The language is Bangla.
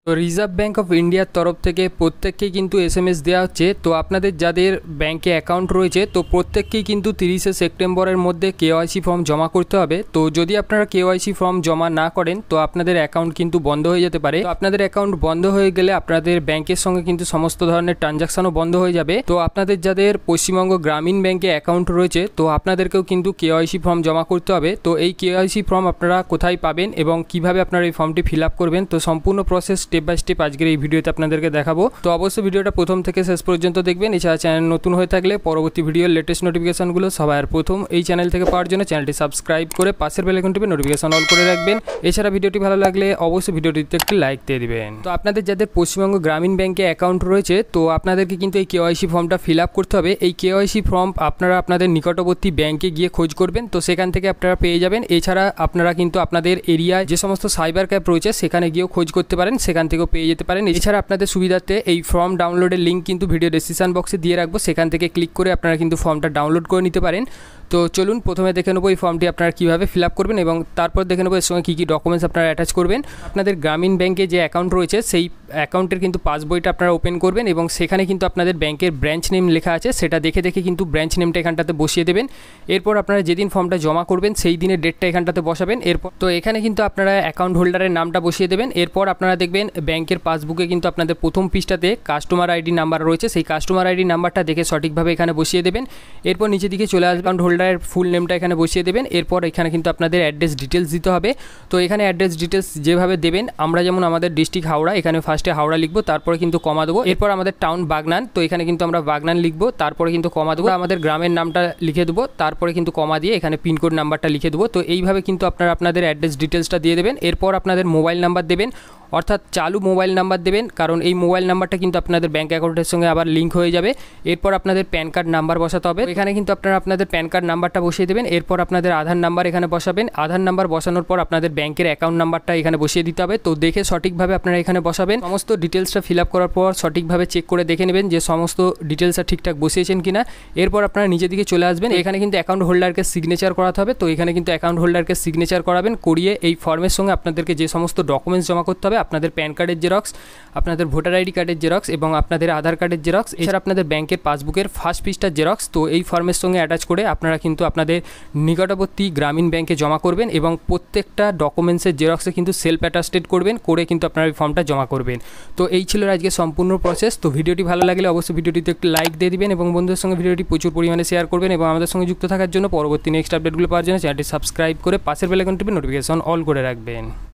তো রিজার্ভ ব্যাঙ্ক অফ ইন্ডিয়ার তরফ থেকে প্রত্যেককেই কিন্তু এসএমএস দেওয়া হচ্ছে। তো আপনাদের যাদের ব্যাঙ্কে অ্যাকাউন্ট রয়েছে তো প্রত্যেককেই কিন্তু 30শে সেপ্টেম্বরের মধ্যে কেওয়াইসি ফর্ম জমা করতে হবে। তো যদি আপনারা কেওয়াইসি ফর্ম জমা না করেন তো আপনাদের অ্যাকাউন্ট কিন্তু বন্ধ হয়ে যেতে পারে। তো আপনাদের অ্যাকাউন্ট বন্ধ হয়ে গেলে আপনাদের ব্যাঙ্কের সঙ্গে কিন্তু সমস্ত ধরনের ট্রানজাকশনও বন্ধ হয়ে যাবে। তো আপনাদের যাদের পশ্চিমবঙ্গ গ্রামীণ ব্যাঙ্কে অ্যাকাউন্ট রয়েছে তো আপনাদেরকেও কিন্তু কেওয়াইসি ফর্ম জমা করতে হবে। তো এই কেওয়াইসি ফর্ম আপনারা কোথায় পাবেন এবং কিভাবে আপনারা এই ফর্মটি ফিল আপ করবেন তো সম্পূর্ণ প্রসেস স্টেপ বাই স্টেপ আজকের এই ভিডিওতে আপনাদেরকে দেখাবো। তো অবশ্যই ভিডিওটা প্রথম থেকে শেষ পর্যন্ত দেখবেন। এছাড়া চ্যানেল নতুন হয়ে থাকলে পরবর্তী ভিডিওর লেটেস্ট নোটিফিকেশনগুলো সবার প্রথম এই চ্যানেল থেকে পাওয়ার জন্য চ্যানেলটি সাবস্ক্রাইব করে পাশের বেল আইকনটিতে নোটিফিকেশন অল করে রাখবেন। এছাড়া ভিডিওটি ভালো লাগলে অবশ্যই ভিডিওটিতে একটি লাইক দিয়ে দিবেন। তো আপনাদের যাদের পশ্চিমবঙ্গ গ্রামীণ ব্যাঙ্কে অ্যাকাউন্ট রয়েছে তো আপনাদেরকে কিন্তু এই কেওয়াইসি ফর্মটা ফিল আপ করতে হবে। এই কেওয়াইসি ফর্ম আপনারা আপনাদের নিকটবর্তী ব্যাঙ্কে গিয়ে খোঁজ করবেন, তো সেখান থেকে আপনারা পেয়ে যাবেন। এছাড়া আপনারা কিন্তু আপনাদের এরিয়ায় যে সমস্ত সাইবার ক্যাফে রয়েছে সেখানে গিয়েও খোঁজ করতে পারেন, সেখান থেকেও পেয়ে যেতে পারেন। এছাড়া আপনাদের সুবিধার্থে এই ফর্ম ডাউনলোডের লিঙ্ক কিন্তু ভিডিও ডেসক্রিপশন বক্সে দিয়ে রাখবো, সেখান থেকে ক্লিক করে আপনারা কিন্তু ফর্মটা ডাউনলোড করে নিতে পারেন। তো চলুন প্রথমে দেখে নেবো এই ফর্মটি আপনারা কীভাবে ফিল আপ করবেন এবং তারপর দেখে নেবো এর সঙ্গে কী কী ডকুমেন্টস আপনারা অ্যাটাচ করবেন। আপনাদের গ্রামীণ ব্যাঙ্কে যে অ্যাকাউন্ট রয়েছে সেই অ্যাকাউন্টের কিন্তু পাসবইটা আপনারা ওপেন করবেন এবং সেখানে কিন্তু আপনাদের ব্যাঙ্কের ব্রাঞ্চ নেম লেখা আছে, সেটা দেখে দেখে কিন্তু ব্রাঞ্চ নেমটা এখানটাতে বসিয়ে দেবেন। এরপর আপনারা যেদিন ফর্মটা জমা করবেন সেই দিনের ডেটটা এখানটাতে বসাবেন। এরপর তো এখানে কিন্তু আপনারা অ্যাকাউন্ট হোল্ডারের নামটা বসিয়ে দেবেন। এরপর আপনারা দেখবেন ব্যাঙ্কের পাসবুকে কিন্তু আপনাদের প্রথম পৃষ্ঠাতে কাস্টমার আইডি নাম্বার রয়েছে, সেই কাস্টমার আইডি নাম্বারটা দেখে সঠিকভাবে এখানে বসিয়ে দেবেন। এরপর নিচের দিকে চলে আসবে অ্যাকাউন্ট হোল্ডারের ফুল নেমটা এখানে বসিয়ে দেবেন। এরপর এখানে কিন্তু আপনাদের অ্যাড্রেস ডিটেলস দিতে হবে। তো এখানে অ্যাড্রেস ডিটেলস যেভাবে দেবেন, আমরা যেমন আমাদের ডিস্ট্রিক্ট হাওড়া, এখানে ফার্স্টে হাওড়া লিখবো, তারপরে কিন্তু কমা দেবো। এরপর আমাদের টাউন বাগনান, তো এখানে কিন্তু আমরা বাগনান লিখবো, তারপরে কিন্তু কমা দেবো। আমাদের গ্রামের নামটা লিখে দেবো, তারপরে কিন্তু কমা দিয়ে এখানে পিনকোড নাম্বারটা লিখে দেবো। তো এইভাবে কিন্তু আপনারা আপনাদের অ্যাড্রেস ডিটেলসটা দিয়ে দেবেন। এরপর আপনাদের মোবাইল নাম্বার দেবেন, অর্থাৎ চালু মোবাইল নাম্বার দেবেন, কারণ এই মোবাইল নাম্বারটা কিন্তু আপনাদের ব্যাঙ্ক অ্যাকাউন্টের সঙ্গে আবার লিঙ্ক হয়ে যাবে। এরপর আপনাদের প্যান কার্ড নাম্বার বসাতে হবে, এখানে কিন্তু আপনারা আপনাদের প্যান কার্ড নাম্বারটা বসিয়ে দেবেন। এরপর আপনাদের আধার নাম্বার এখানে বসাবেন। আধার নাম্বার বসানোর পর আপনাদের ব্যাঙ্কের অ্যাকাউন্ট নাম্বারটা এখানে বসিয়ে দিতে হবে। তো দেখে সঠিকভাবে আপনারা এখানে বসাবেন। সমস্ত ডিটেলসটা ফিল আপ করার পর সঠিকভাবে চেক করে দেখে নেবেন যে সমস্ত ডিটেলসটা ঠিকঠাক বসিয়েছেন কিনা। এরপর আপনারা নিজের দিকে চলে আসবেন, এখানে কিন্তু অ্যাকাউন্ট হোল্ডারকে সিগনেচার করাতে হবে। তো এখানে কিন্তু অ্যাকাউন্ট হোল্ডারকে সিগনেচার করাবেন, করিয়ে এই ফর্মের সঙ্গে আপনাদেরকে যে সমস্ত ডকুমেন্টস জমা করতে হবে, আপনাদের প্যান কার্ডের জেরক্স, আপনাদের ভোটার আইডি কার্ডের জেরক্স এবং আপনাদের আধার কার্ডের জেরক্স, এছাড়া আপনাদের ব্যাঙ্কের পাসবুকের ফার্স্ট পৃষ্ঠার জেরক্স। তো এই ফর্মের সঙ্গে অ্যাটাচ করে আপনারা কিন্তু আপনাদের নিকটবর্তী গ্রামীণ ব্যাঙ্কে জমা করবেন এবং প্রত্যেকটা ডকুমেন্টসের জেরক্সে কিন্তু সেলফ অ্যাটাস্টেড করবেন, করে কিন্তু আপনারা এই ফর্মটা জমা করবেন। তো এই ছিল আজকে সম্পূর্ণ প্রসেস। তো ভিডিওটি ভালো লাগলে অবশ্যই ভিডিওটিতে একটু লাইক দিয়ে দিবেন এবং বন্ধুদের সঙ্গে ভিডিওটি প্রচুর পরিমাণে শেয়ার করবেন এবং আমাদের সঙ্গে যুক্ত থাকার জন্য পরবর্তী নেক্সট আপডেটগুলো পাওয়ার জন্য চ্যানেলটি সাবস্ক্রাইব করে পাশের বেল আইকনটিতে নোটিফিকেশন অল করে রাখবেন।